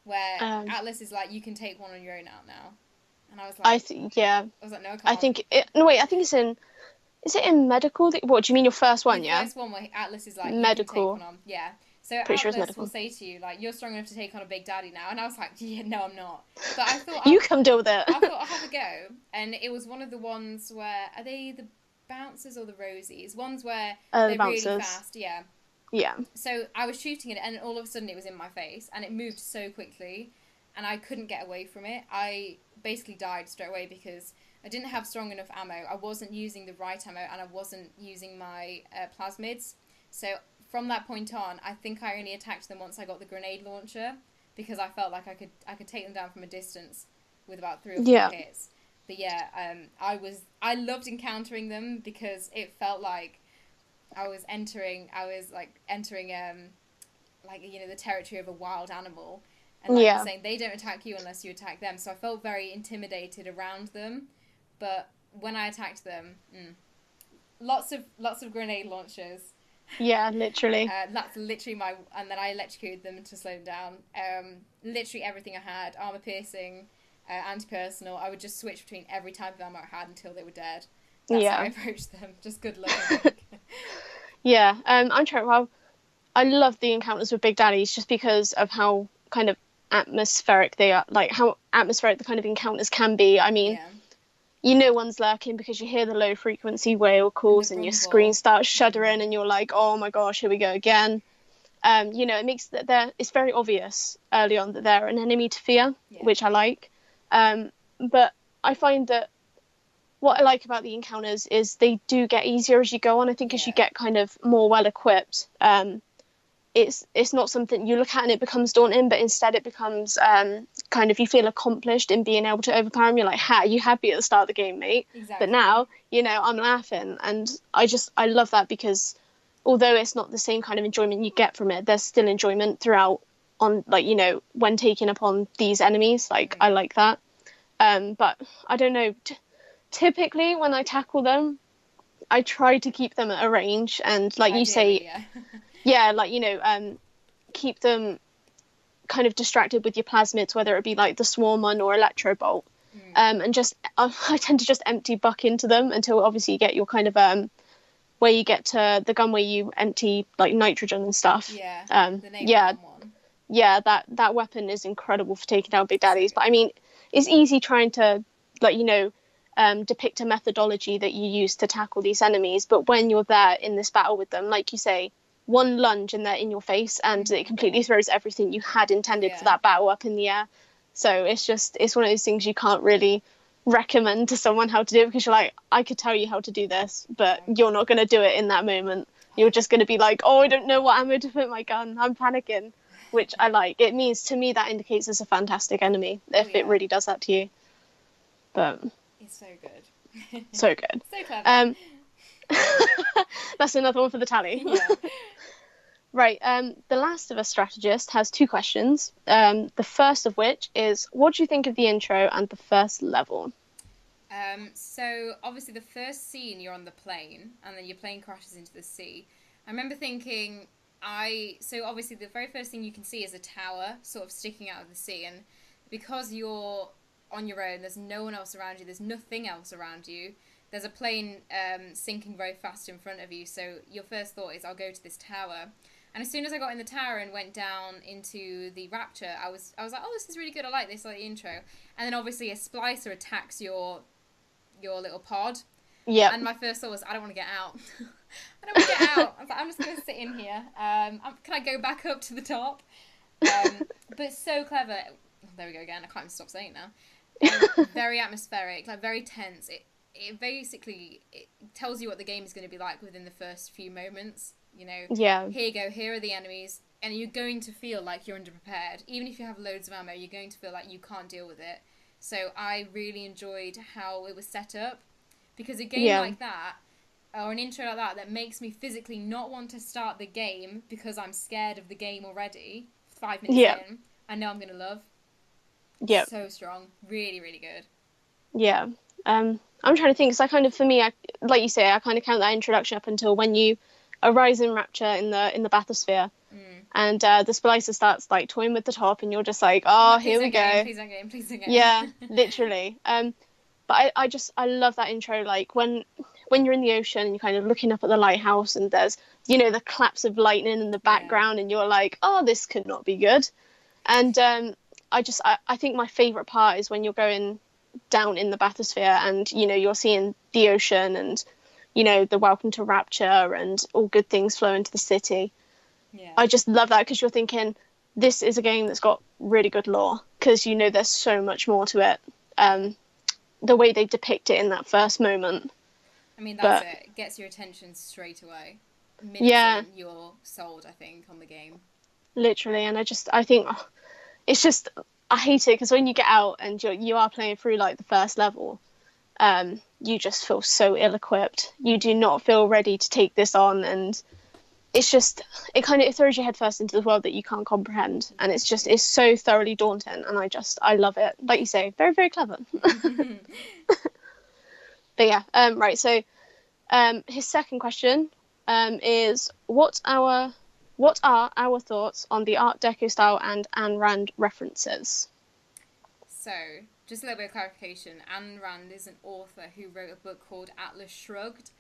where Atlas is like, you can take one on your own out now, and I was like, yeah. I was like, no, I I can't. think no, wait. I think it's in. Is it in medical? What do you mean, your first one? Your Yeah, first one where Atlas is like, you can take medical. one on. Yeah. So Pretty sure it's Atlas will medical. say to you, like, you're strong enough to take on a big daddy now. And I was like, yeah, no, I'm not. But I thought You come deal with it. I thought I'll have a go. And it was one of the ones where, are they the bouncers or the rosies? Ones where The they're really bouncers. fast, yeah. Yeah. So I was shooting it, and all of a sudden it was in my face, and it moved so quickly, and I couldn't get away from it. I basically died straight away because I didn't have strong enough ammo. I wasn't using the right ammo, and I wasn't using my plasmids. So from that point on, I think I only attacked them once I got the grenade launcher, because I felt like I could take them down from a distance with about 3 or 4 hits. But yeah, I loved encountering them because it felt like I was entering the territory of a wild animal, and like you're saying, they don't attack you unless you attack them. So I felt very intimidated around them, but when I attacked them, lots of grenade launchers. Yeah, literally. That's literally and then I electrocuted them to slow them down. Literally everything I had, armor piercing, anti-personal. I would just switch between every type of ammo I had until they were dead. That's how I approached them. Just good luck, I think. Yeah, I'm trying. Well, I love the encounters with Big Daddies just because of how kind of atmospheric they are, like how atmospheric the kind of encounters can be. I mean, one's lurking because you hear the low frequency whale calls and your screen starts shuddering and you're like, oh my gosh, here we go again. It makes it's very obvious early on that they're an enemy to fear, which I like. But I find that what I like about the encounters is they do get easier as you go on. I think as you get kind of more well equipped, it's not something you look at and it becomes daunting, but instead it becomes kind of, you feel accomplished in being able to overpower them. You're like, ha, you happy at the start of the game, mate? Exactly. But now, I'm laughing, and I love that because although it's not the same kind of enjoyment you get from it, there's still enjoyment throughout on, like, when taking upon these enemies. Like, I like that. But I don't know, typically when I tackle them, I try to keep them at a range, and like you say, keep them kind of distracted with your plasmids, whether it be like the swarm one or electro bolt. And just I tend to just empty buck into them until obviously you get your kind of where you get to the gun where you empty like nitrogen and stuff. The one. Yeah, that weapon is incredible for taking down big daddies. But I mean, it's easy trying to, like, depict a methodology that you use to tackle these enemies, but when you're there in this battle with them, like you say, one lunge and they're in your face, and it completely throws everything you had intended for that battle up in the air. So it's one of those things you can't really recommend to someone how to do it, because you're like, I could tell you how to do this, but you're not going to do it in that moment. You're just going to be like, oh, I don't know what ammo to put in my gun, I'm panicking, which I like. It means, to me, that indicates it's a fantastic enemy if it really does that to you. But it's so good. So good. So clever. That's another one for the tally. Right. The Last of Us strategist has 2 questions. The first of which is, what do you think of the intro and the first level? So obviously the first scene, you're on the plane and then your plane crashes into the sea. I remember thinking, so obviously the very first thing you can see is a tower sort of sticking out of the sea, and because you're on your own, there's no one else around you, there's nothing else around you. There's a plane sinking very fast in front of you, so your first thought is, I'll go to this tower. And as soon as I got in the tower and went down into the Rapture, I was like, oh, this is really good, I like this, I like the intro. And then obviously a splicer attacks your little pod. Yeah. And my first thought was, I don't want to get out. I don't want to get out. I was like, I'm just going to sit in here. Can I go back up to the top? But it's so clever. There we go again. I can't even stop saying it now. Very atmospheric, like very tense. It basically it tells you what the game is going to be like within the first few moments. You know, Yeah. Here you go, here are the enemies, and you're going to feel like you're underprepared. Even if you have loads of ammo, you're going to feel like you can't deal with it. So I really enjoyed how it was set up, because a game like that, or an intro like that makes me physically not want to start the game because I'm scared of the game already, 5 minutes in, I know I'm going to love. Yeah. So strong. Really, really good. Yeah. I'm trying to think, because I kind of, for me, like you say, I kind of count that introduction up until when you arise in Rapture in the bathysphere, and the splicer starts like toying with the top, and you're just like, oh, here we go. Please don't get in, please don't get in. Yeah, literally. But I love that intro, like when you're in the ocean and you're kind of looking up at the lighthouse, and there's, you know, the claps of lightning in the background, and you're like, oh, this could not be good. And I think my favourite part is when you're going down in the bathysphere, and, you know, you're seeing the ocean, and, you know, the welcome to Rapture, and all good things flow into the city. Yeah. I just love that, because you're thinking, this is a game that's got really good lore, because, you know, there's so much more to it. The way they depict it in that first moment. I mean, that's it. It gets your attention straight away. Minutes in, you're sold, I think, on the game. Literally, and I think it's just, I hate it, because when you get out and you are playing through like the first level, you just feel so ill-equipped. You do not feel ready to take this on, and it's just, it throws your head first into the world that you can't comprehend, and it's so thoroughly daunting, and I love it. Like you say, very, very clever. But yeah, right, so his second question is, what are our thoughts on the Art Deco style and Ayn Rand references? So, just a little bit of clarification. Ayn Rand is an author who wrote a book called Atlas Shrugged.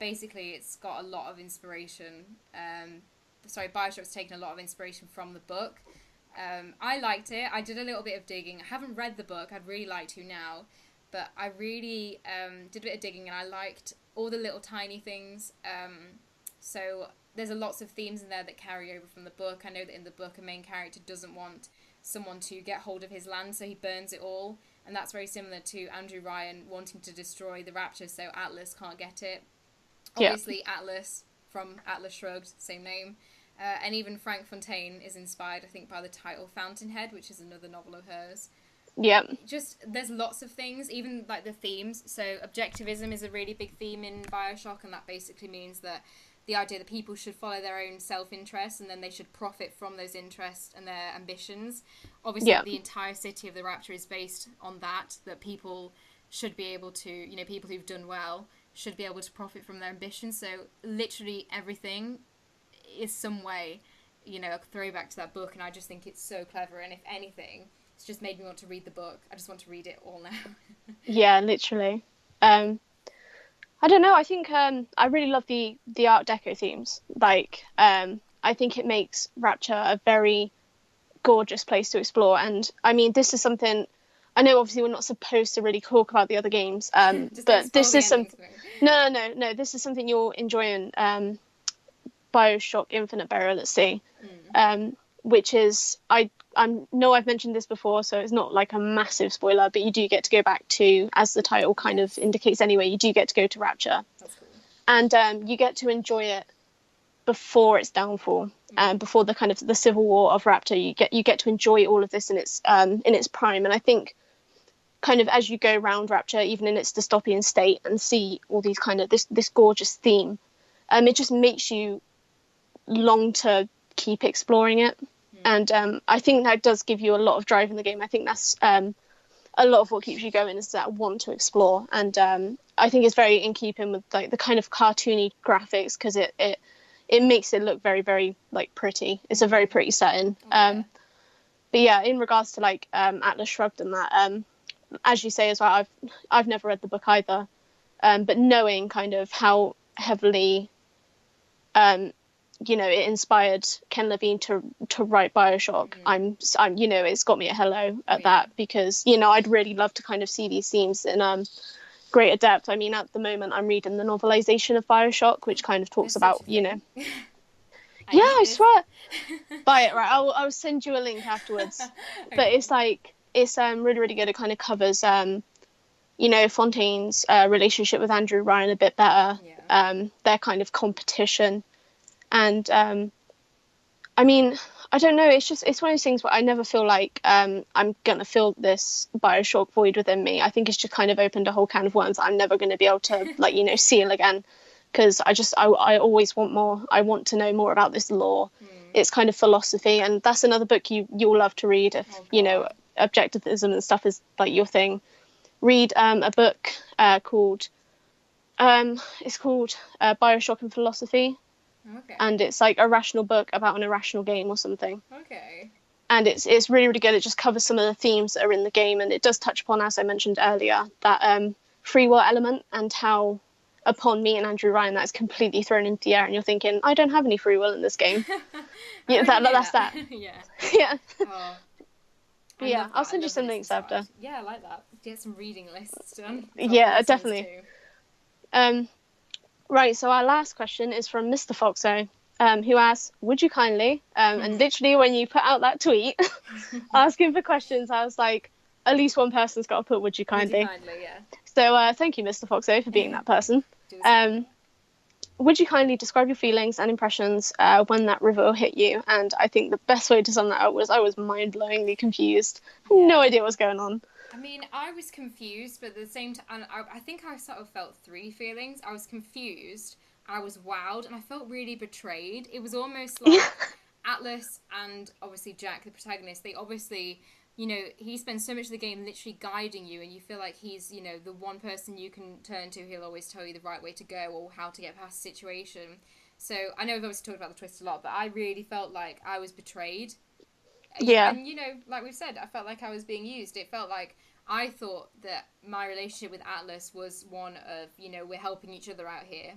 Basically, it's got a lot of inspiration. Bioshock's taken a lot of inspiration from the book. I liked it. I did a little bit of digging. I haven't read the book. I'd really like to now. But I really did a bit of digging, and I liked all the little tiny things. So there's lots of themes in there that carry over from the book. I know that in the book, a main character doesn't want someone to get hold of his land, so he burns it all. And that's very similar to Andrew Ryan wanting to destroy the Rapture so Atlas can't get it. Obviously, Atlas from Atlas Shrugged, same name. And even Frank Fontaine is inspired, I think, by the title Fountainhead, which is another novel of hers. Just, there's lots of things, even like the themes. So objectivism is a really big theme in Bioshock, and that basically means that the idea that people should follow their own self-interest, and then they should profit from those interests and their ambitions. Obviously, the entire city of the Rapture is based on that people should be able to, you know, people who've done well should be able to profit from their ambitions. So literally everything is some way, you know, a throwback to that book, and I just think it's so clever. And if anything, it's just made me want to read the book. I just want to read it all now. Yeah, literally. I don't know. I think I really love the Art Deco themes. Like, I think it makes Rapture a very gorgeous place to explore. And I mean, this is something. I know, obviously, we're not supposed to really talk about the other games, but this is some. No. This is something you'll enjoy in Bioshock Infinite Burial at Sea, which is I know I've mentioned this before, so it's not like a massive spoiler, but you do get to go back to, as the title kind of indicates anyway, you do get to go to Rapture. That's cool. And you get to enjoy it before its downfall, before the kind of the civil war of Rapture. You get to enjoy all of this in its prime. And I think kind of as you go around Rapture, even in its dystopian state, and see all these kind of this gorgeous theme, it just makes you long to keep exploring it. And I think that does give you a lot of drive in the game. I think that's a lot of what keeps you going, is that want to explore. And I think it's very in keeping with like the kind of cartoony graphics, because it makes it look very, very like pretty. It's a very pretty setting. But But yeah, in regards to like Atlas Shrugged and that, as you say as well, I've never read the book either, but knowing kind of how heavily it inspired Ken Levine to write Bioshock. I'm it's got me a hello at that, because I'd really love to kind of see these themes in greater depth. I mean, at the moment I'm reading the novelization of Bioshock, which kind of talks about I swear. Buy it, right? I'll send you a link afterwards. Okay. But it's really, really good. It kind of covers Fontaine's relationship with Andrew Ryan a bit better. Yeah. Their kind of competition. And I mean, I don't know, it's one of those things where I never feel like I'm gonna fill this Bioshock void within me. I think it's just kind of opened a whole can of worms that I'm never gonna be able to seal again, because I always want more. I want to know more about this lore. It's kind of philosophy, and that's another book you'll love to read if objectivism and stuff is like your thing. Read a book called Bioshock and Philosophy. Okay. And it's like a rational book about an irrational game or something. Okay. And it's really, really good. It just covers some of the themes that are in the game, and it does touch upon, as I mentioned earlier, that free will element, and how upon me and Andrew Ryan that is completely thrown into the air, and you're thinking, I don't have any free will in this game. That's that. Yeah. Yeah. Oh. But yeah, I'll send you some links after. Yeah, I like that. Get some reading lists done. Yeah, definitely. Right, so our last question is from Mr. FoxO, who asks, would you kindly, and literally when you put out that tweet asking for questions, I was like, at least one person's got to put would you kindly. Would you kindly, yeah. So thank you, Mr. FoxO, for being that person. Would you kindly describe your feelings and impressions when that reveal hit you? And I think the best way to sum that up was I was mind-blowingly confused. Yeah. No idea what's going on. I mean, I was confused, but at the same time, I think I sort of felt three feelings. I was confused, I was wowed, and I felt really betrayed. It was almost like Atlas and obviously Jack, the protagonist, they obviously, he spends so much of the game literally guiding you, and you feel like he's, the one person you can turn to. He'll always tell you the right way to go or how to get past a situation. So I know we've obviously talked about the twist a lot, but I really felt like I was betrayed. Yeah. And, like we've said, I felt like I was being used. It felt like I thought that my relationship with Atlas was one of, we're helping each other out here.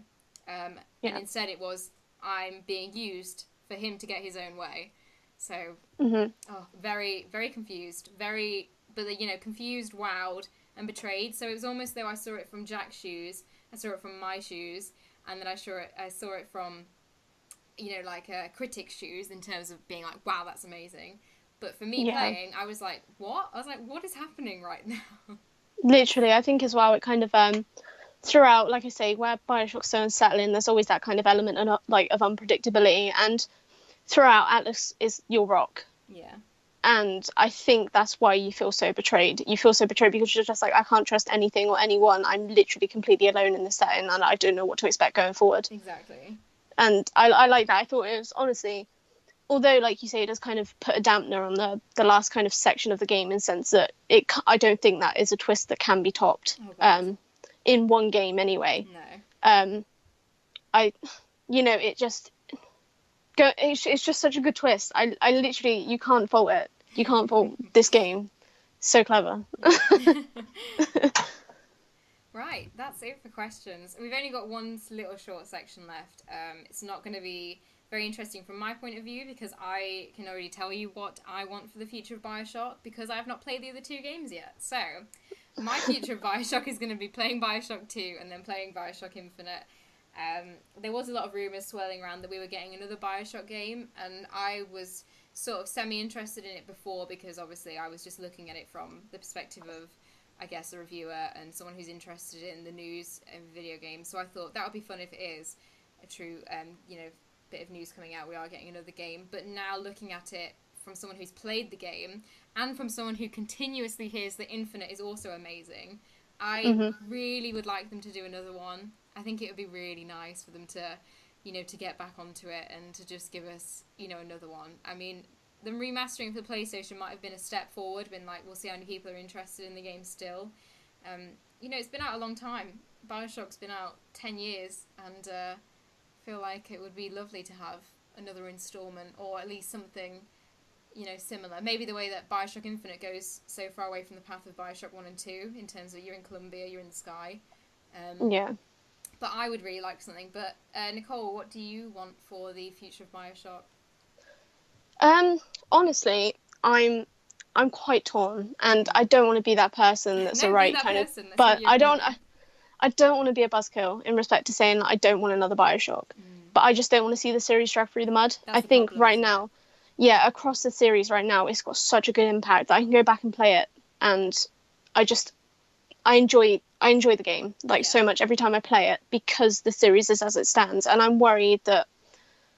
And instead it was, I'm being used for him to get his own way. So, very, very confused. Confused, wowed, and betrayed. So it was almost though I saw it from Jack's shoes, I saw it from my shoes, and then I saw it from a critic's shoes in terms of being like, wow, that's amazing. But for me playing, I was like, what? I was like, what is happening right now? Literally, I think as well, it kind of throughout, like I say, where Bioshock's so unsettling, there's always that kind of element of unpredictability, and throughout, Atlas is your rock. Yeah. And I think that's why you feel so betrayed. You feel so betrayed because you're just like, I can't trust anything or anyone. I'm literally completely alone in this setting, and I don't know what to expect going forward. Exactly. And I like that. I thought it was, honestly, although, like you say, it does kind of put a dampener on the last kind of section of the game, in the sense that I don't think that is a twist that can be topped in one game anyway. No. It's just such a good twist. I literally, you can't fault it. You can't fault this game. So clever. Right, that's it for questions. We've only got one little short section left. It's not going to be very interesting from my point of view, because I can already tell you what I want for the future of Bioshock, because I have not played the other two games yet. So, my future of Bioshock is going to be playing Bioshock 2 and then playing Bioshock Infinite. There was a lot of rumours swirling around that we were getting another Bioshock game, and I was sort of semi-interested in it before, because obviously I was just looking at it from the perspective of, I guess, a reviewer and someone who's interested in the news and video games. So I thought that would be fun if it is a true, bit of news coming out. We are getting another game. But now looking at it from someone who's played the game, and from someone who continuously hears that Infinite is also amazing, I really would like them to do another one. I think it would be really nice for them to, to get back onto it and to just give us, another one. I mean, them remastering for the PlayStation might have been a step forward, been like, we'll see how many people are interested in the game still. It's been out a long time. Bioshock's been out 10 years, and I feel like it would be lovely to have another installment, or at least something, similar. Maybe the way that Bioshock Infinite goes so far away from the path of Bioshock 1 and 2, in terms of you're in Columbia, you're in the sky. Yeah. But I would really like something. But Nicole, what do you want for the future of Bioshock? Honestly, I'm quite torn, and I don't want to be that person that's No, a be right that kind of. person. That's But your villain. I don't want to be a buzzkill in respect to saying that I don't want another Bioshock. But I just don't want to see the series dragged through the mud. That's I the think problem, right isn't it? now, yeah, across the series right now, it's got such a good impact that I can go back and play it, and I just I enjoy the game like Yeah. so much every time I play it because the series is as it stands, and I'm worried that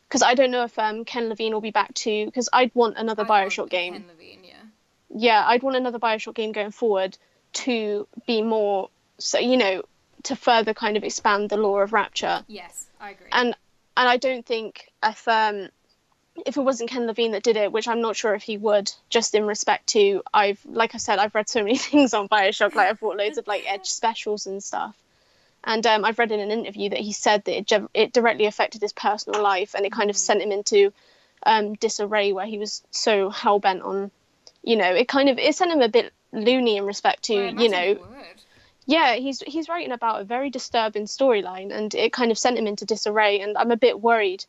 because I don't know if Ken Levine will be back too, because I'd want another I'd want Bioshock a game. Ken Levine, yeah. Yeah, I'd want another Bioshock game going forward to be more so to further kind of expand the lore of Rapture. Yes, I agree. And I don't think if it wasn't Ken Levine that did it, which I'm not sure if he would, just in respect to like I said, I've read so many things on Bioshock, like I've bought loads of like Edge specials and stuff. And I've read in an interview that he said that it directly affected his personal life, and it kind of sent him into disarray, where he was so hell bent on, it sent him a bit loony in respect to, Well, I imagine it would. yeah, he's writing about a very disturbing storyline, and it kind of sent him into disarray. And I'm a bit worried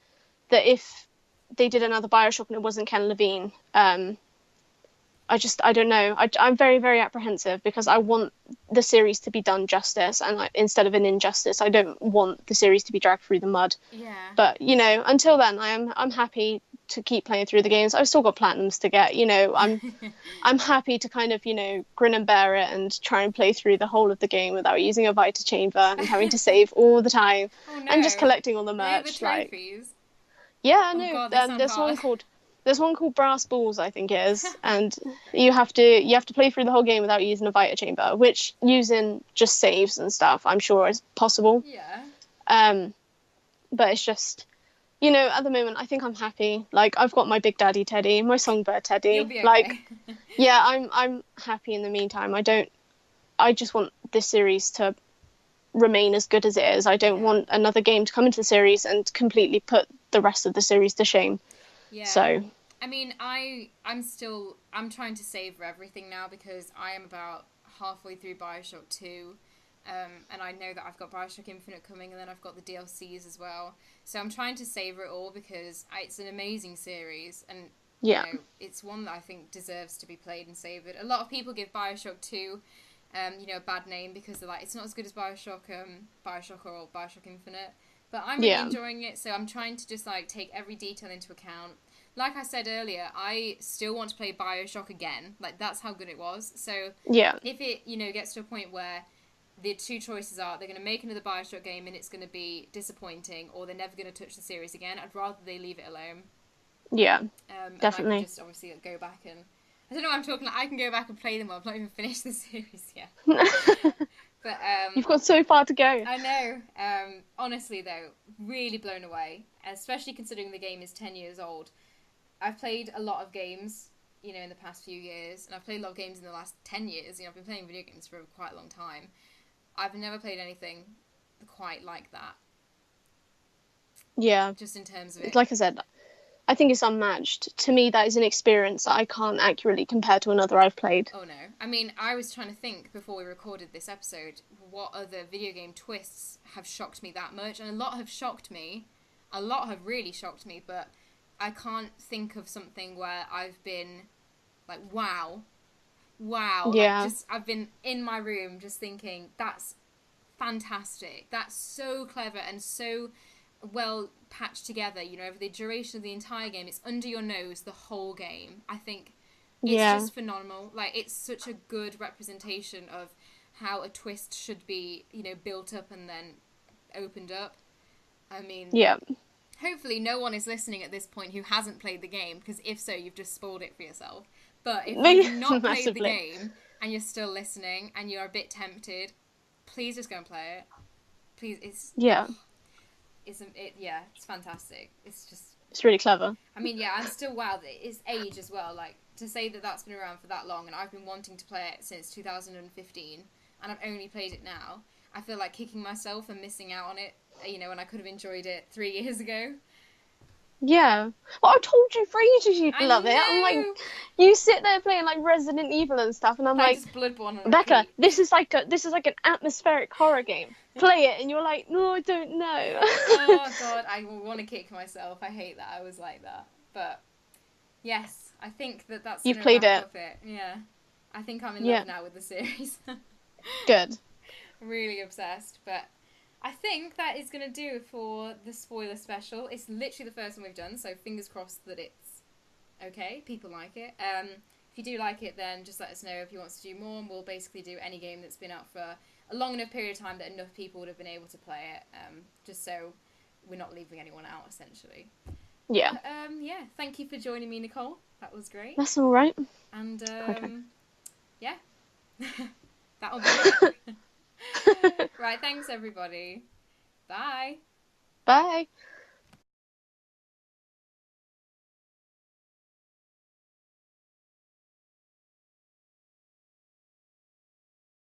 that if they did another Bioshock and it wasn't Ken Levine, I don't know. I'm very, very apprehensive because I want the series to be done justice, and instead of an injustice, I don't want the series to be dragged through the mud. Yeah. But until then, I'm happy to keep playing through the games. I've still got platinums to get. I'm happy to kind of grin and bear it and try and play through the whole of the game without using a Vita chamber and having to save all the time and just collecting all the merch. The trophies. Yeah, Oh no. God, they sound hard. There's one called Brass Balls, I think it is, and you have to play through the whole game without using a Vita chamber, which using just saves and stuff, I'm sure is possible. Yeah. But it's just, at the moment, I think I'm happy. Like I've got my Big Daddy Teddy, my Songbird Teddy. You'll be okay. Like, yeah, I'm happy in the meantime. I just want this series to remain as good as it is. I don't want another game to come into the series and completely put the rest of the series to shame. Yeah. So I mean, I'm trying to savor everything now because I am about halfway through Bioshock 2. And I know that I've got Bioshock Infinite coming, and then I've got the DLCs as well. So I'm trying to savor it all because it's an amazing series, and it's one that I think deserves to be played and savored. A lot of people give Bioshock 2, a bad name because they're like, it's not as good as Bioshock, Bioshock or Bioshock Infinite. But I'm really enjoying it, so I'm trying to just like take every detail into account. Like I said earlier, I still want to play Bioshock again. Like that's how good it was. So if it gets to a point where the two choices are they're going to make another Bioshock game and it's going to be disappointing, or they're never going to touch the series again, I'd rather they leave it alone. Yeah, definitely. And I can just obviously go back and I don't know what I'm talking like. I can go back and play them. I've not even finished the series yet. But you've got so far to go. I know. Honestly, though, really blown away, especially considering the game is 10 years old. I've played a lot of games, in the past few years, and I've played a lot of games in the last 10 years. I've been playing video games for quite a long time. I've never played anything quite like that. Yeah. Just in terms of it. Like I said, I think it's unmatched. To me, that is an experience that I can't accurately compare to another I've played. Oh, no. I mean, I was trying to think before we recorded this episode what other video game twists have shocked me that much. And a lot have shocked me. A lot have really shocked me, but I can't think of something where I've been like, wow. Yeah. Like, I've been in my room just thinking, that's fantastic. That's so clever and so well patched together, over the duration of the entire game. It's under your nose the whole game. I think it's just phenomenal. Like, it's such a good representation of how a twist should be, built up and then opened up. I mean, hopefully no one is listening at this point who hasn't played the game, because if so, you've just spoiled it for yourself. But if you've not played the game and you're still listening and you're a bit tempted, please just go and play it. Please, it's fantastic. It's really clever. I mean, I'm still wowed. It's age as well. Like, to say that that's been around for that long, and I've been wanting to play it since 2015, and I've only played it now. I feel like kicking myself and missing out on it, when I could have enjoyed it 3 years ago. Yeah. Well, I told you for ages you'd I love it. I'm like, know. you sit there playing like Resident Evil and stuff, and I'm Like like, just Bloodborne on Becca, repeat. this is like an atmospheric horror game. Play it, and you're like, no, I don't know. Oh god, I want to kick myself. I hate that I was like that. But yes, I think that that's You've gonna played wrap it. up it. Yeah, I think I'm in Yeah. love now with the series. Good. Really obsessed. But I think that is gonna do it for the spoiler special. It's literally the first one we've done, so fingers crossed that it's okay. People like it. If you do like it, then just let us know if you want to do more, and we'll basically do any game that's been out for a long enough period of time that enough people would have been able to play it, just so we're not leaving anyone out, essentially. Yeah. But, yeah, thank you for joining me, Nicole. That was great. That's all right. And, Okay. yeah, that'll be it. Right, thanks, everybody. Bye. Bye.